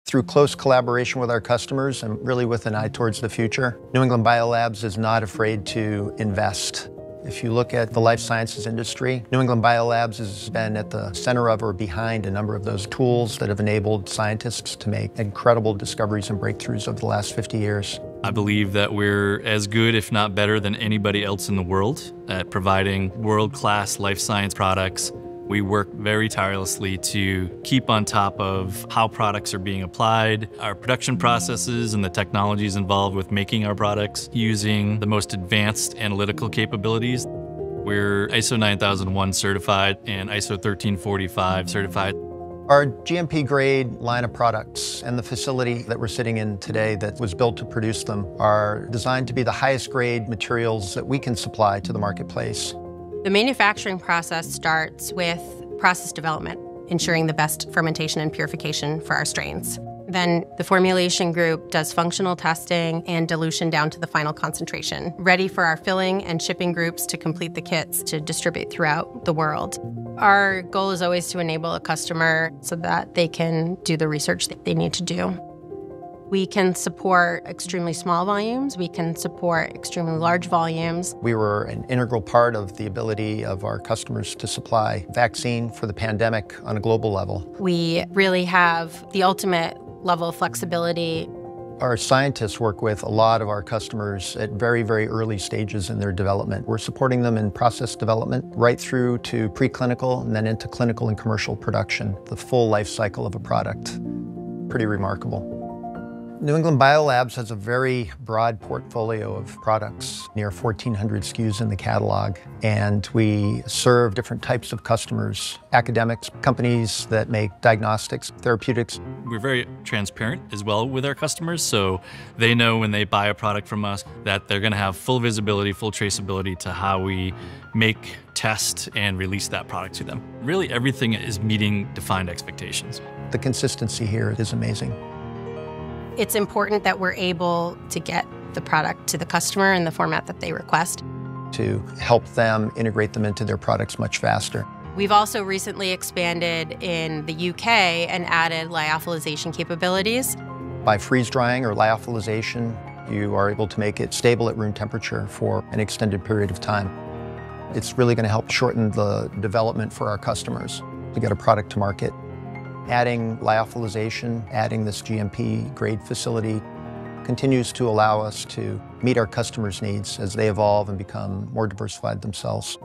Through close collaboration with our customers and really with an eye towards the future, New England Biolabs is not afraid to invest. If you look at the life sciences industry, New England Biolabs has been at the center of or behind a number of those tools that have enabled scientists to make incredible discoveries and breakthroughs over the last 50 years. I believe that we're as good, if not better, than anybody else in the world at providing world-class life science products. We work very tirelessly to keep on top of how products are being applied, our production processes and the technologies involved with making our products using the most advanced analytical capabilities. We're ISO 9001 certified and ISO 1345 certified. Our GMP grade line of products and the facility that we're sitting in today that was built to produce them are designed to be the highest grade materials that we can supply to the marketplace. The manufacturing process starts with process development, ensuring the best fermentation and purification for our strains. Then the formulation group does functional testing and dilution down to the final concentration, ready for our filling and shipping groups to complete the kits to distribute throughout the world. Our goal is always to enable a customer so that they can do the research that they need to do. We can support extremely small volumes. We can support extremely large volumes. We were an integral part of the ability of our customers to supply vaccine for the pandemic on a global level. We really have the ultimate level of flexibility. Our scientists work with a lot of our customers at very, very early stages in their development. We're supporting them in process development right through to preclinical and then into clinical and commercial production, the full life cycle of a product. Pretty remarkable. New England Biolabs has a very broad portfolio of products, near 1,400 SKUs in the catalog, and we serve different types of customers, academics, companies that make diagnostics, therapeutics. We're very transparent as well with our customers, so they know when they buy a product from us that they're going to have full visibility, full traceability to how we make, test, and release that product to them. Really, everything is meeting defined expectations. The consistency here is amazing. It's important that we're able to get the product to the customer in the format that they request. To help them integrate them into their products much faster. We've also recently expanded in the UK and added lyophilization capabilities. By freeze drying or lyophilization, you are able to make it stable at room temperature for an extended period of time. It's really going to help shorten the development for our customers to get a product to market. Adding lyophilization, adding this GMP grade facility continues to allow us to meet our customers' needs as they evolve and become more diversified themselves.